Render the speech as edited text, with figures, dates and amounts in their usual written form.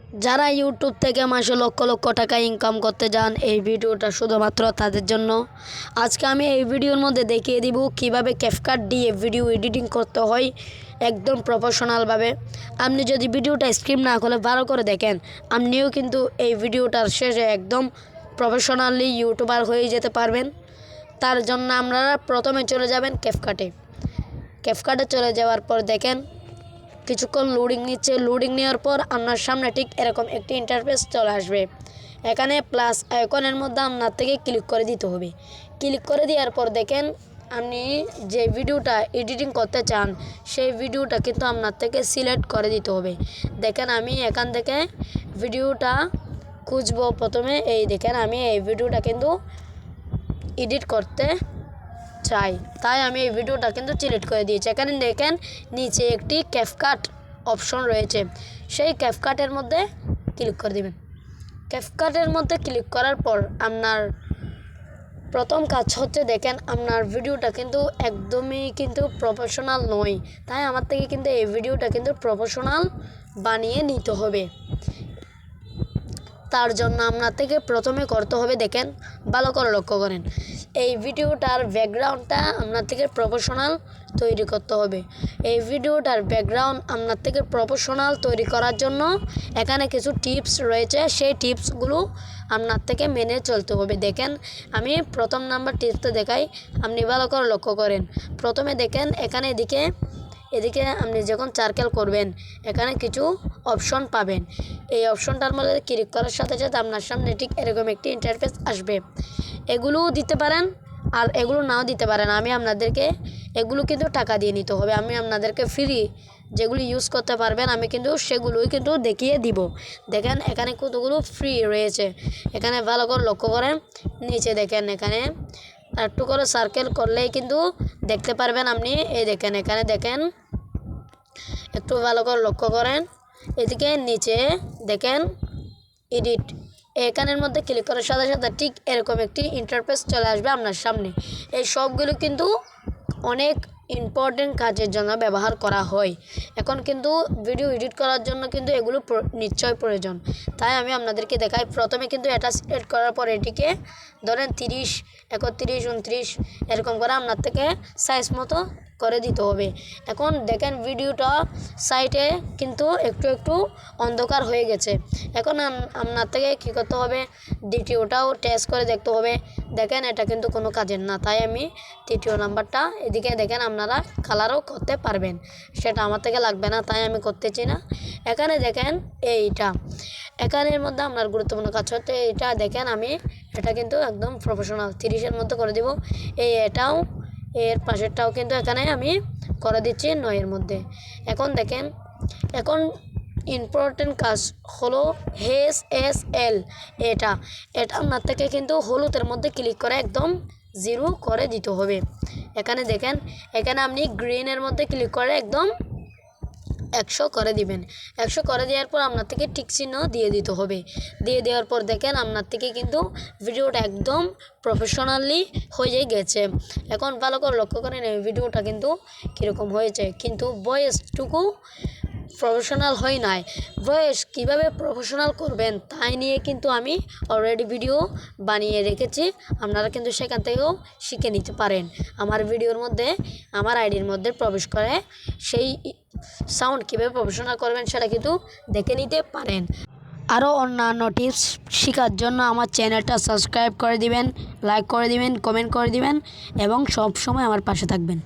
যারা ইউটিউব থেকে মাসে লক্ষ লক্ষ টাকা ইনকাম করতে যান, এই ভিডিওটা শুধুমাত্র তাদের জন্য। আজকে আমি এই ভিডিওর মধ্যে দেখিয়ে দিব কিভাবে ক্যাপকাট দিয়ে ভিডিও এডিটিং করতে হয় একদম প্রফেশনালভাবে। আপনি যদি ভিডিওটা স্ক্রিপ্ট না করে ভালো করে দেখেন, আপনিও কিন্তু এই ভিডিওটার শেষে একদম প্রফেশনালি ইউটিউবার হয়ে যেতে পারবেন। তার জন্য আপনারা প্রথমে চলে যাবেন ক্যাপকাটে চলে যাওয়ার পর দেখেন কিছুক্ষণ লোডিং নিচ্ছে। লোডিং নেওয়ার পর আপনার সামনে ঠিক এরকম একটি ইন্টারফেস চলে আসবে। এখানে প্লাস আইকনের মধ্যে আপনার থেকে ক্লিক করে দিতে হবে। ক্লিক করে দেওয়ার পর দেখেন আপনি যে ভিডিওটা এডিটিং করতে চান সেই ভিডিওটা কিন্তু আপনার থেকে সিলেক্ট করে দিতে হবে। দেখেন আমি এখান থেকে ভিডিওটা খুঁজবো। প্রথমে এই দেখেন আমি এই ভিডিওটা কিন্তু এডিট করতে চাই, তাই আমি এই ভিডিওটা কিন্তু সিলেক্ট করে দিয়েছি। এখানে দেখেন নিচে একটি ক্যাপকাট অপশন রয়েছে, সেই ক্যাপকাটের মধ্যে ক্লিক করে দেবেন। ক্যাপকাটের মধ্যে ক্লিক করার পর আপনার প্রথম কাজ হচ্ছে দেখেন আপনার ভিডিওটা কিন্তু একদমই কিন্তু প্রফেশনাল নয়, তাই আমার থেকে কিন্তু এই ভিডিওটা কিন্তু প্রফেশনাল বানিয়ে নিতে হবে। তার জন্য আপনার থেকে প্রথমে করতে হবে দেখেন ভালো করে লক্ষ্য করেন, এই ভিডিওটার ব্যাকগ্রাউন্ডটা আপনার থেকে প্রফেশনাল তৈরি করতে হবে। এই ভিডিওটার ব্যাকগ্রাউন্ড আপনার থেকে প্রফেশনাল তৈরি করার জন্য এখানে কিছু টিপস রয়েছে, সেই টিপসগুলো আপনার থেকে মেনে চলতে হবে। দেখেন আমি প্রথম নাম্বার টিপসটা দেখাই, আপনি ভালো করে লক্ষ্য করেন। প্রথমে দেখেন এখানে এদিকে আপনি যখন সার্কেল করবেন এখানে কিছু অপশন পাবেন। এই অপশনটার মধ্যে ক্লিক করার সাথে সাথে আপনার সামনে ঠিক এরকম একটি ইন্টারফেস আসবে। এগুলোও দিতে পারেন আর এগুলো নাও দিতে পারেন। আমি আপনাদেরকে এগুলো কিন্তু টাকা দিয়ে নিতে হবে, আমি আপনাদেরকে ফ্রি যেগুলো ইউজ করতে পারবেন আমি কিন্তু সেগুলোই কিন্তু দেখিয়ে দিব। দেখেন এখানে কতগুলো ফ্রি রয়েছে, এখানে ভালো করে লক্ষ্য করেন। নিচে দেখেন এখানে একটু করে সার্কেল করলেই কিন্তু দেখতে পারবেন আপনি। এই দেখেন এখানে দেখেন একটু ভালো করে লক্ষ্য করেন, এদিকে নিচে দেখেন এডিট, এখানের মধ্যে ক্লিক করার সাথে সাথে ঠিক এরকম একটি ইন্টারফেস চলে আসবে আপনার সামনে। এই সবগুলো কিন্তু অনেক ইম্পর্টেন্ট কাজের জন্য ব্যবহার করা হয়। এখন কিন্তু ভিডিও এডিট করার জন্য কিন্তু এগুলো নিশ্চয় প্রয়োজন, তাই আমি আপনাদেরকে দেখাই। প্রথমে কিন্তু এটা সিলেক্ট করার পর এটিকে ধরেন 30, 31, 29 এরকম করে আপনার থেকে সাইজ মতো করে দিতে হবে। এখন দেখেন ভিডিওটা সাইটে কিন্তু একটু একটু অন্ধকার হয়ে গেছে। এখন আপনার থেকে কী করতে হবে, দ্বিতীয়টাও টেস্ট করে দেখতে হবে। দেখেন এটা কিন্তু কোনো কাজের না, তাই আমি তৃতীয় নাম্বারটা এদিকে দেখেন আপনারা কালারও করতে পারবেন, সেটা আমার থেকে লাগবে না, তাই আমি করতেছি না। এখানে দেখেন এখানের মধ্যে আপনার গুরুত্বপূর্ণ কাজ হচ্ছে এটা দেখেন আমি এটা কিন্তু একদম প্রফেশনাল 30-এর মধ্যে করে দিব। এটাও এর পাশেরটাও কিন্তু এখানে আমি করে দিচ্ছি 9-এর মধ্যে। এখন দেখেন এখন ইম্পর্টেন্ট কাজ হলো HSL, এটা আপনার থেকে কিন্তু হলুদের মধ্যে ক্লিক করে একদম 0 করে দিতে হবে। এখানে দেখেন এখানে আপনি গ্রিনের মধ্যে ক্লিক করে একদম 100 করে দিবেন। 100 করে দেওয়ার পর আপনার থেকে টিক চিহ্ন দিয়ে দিতে হবে। দিয়ে দেওয়ার পর দেখেন আপনার থেকে কিন্তু ভিডিওটা একদম প্রফেশনালি হয়ে গেছে। এখন ভালো করে লক্ষ্য করেন এই ভিডিওটা কিন্তু কীরকম হয়েছে, কিন্তু ভয়েসটুকু প্রফেশনাল হয় নাই। ভয়েস কীভাবে প্রফেশনাল করবেন তাই নিয়ে কিন্তু আমি অলরেডি ভিডিও বানিয়ে রেখেছি, আপনারা কিন্তু সেখান থেকেও শিখে নিতে পারেন। আমার ভিডিওর মধ্যে আমার আইডির মধ্যে প্রবেশ করে সেই সাউন্ড কীভাবে প্রফেশনাল করবেন সেটা কিন্তু দেখে নিতে পারেন। আরও অন্যান্য টিপস শেখার জন্য আমার চ্যানেলটা সাবস্ক্রাইব করে দিবেন, লাইক করে দিবেন, কমেন্ট করে দিবেন এবং সব সময় আমার পাশে থাকবেন।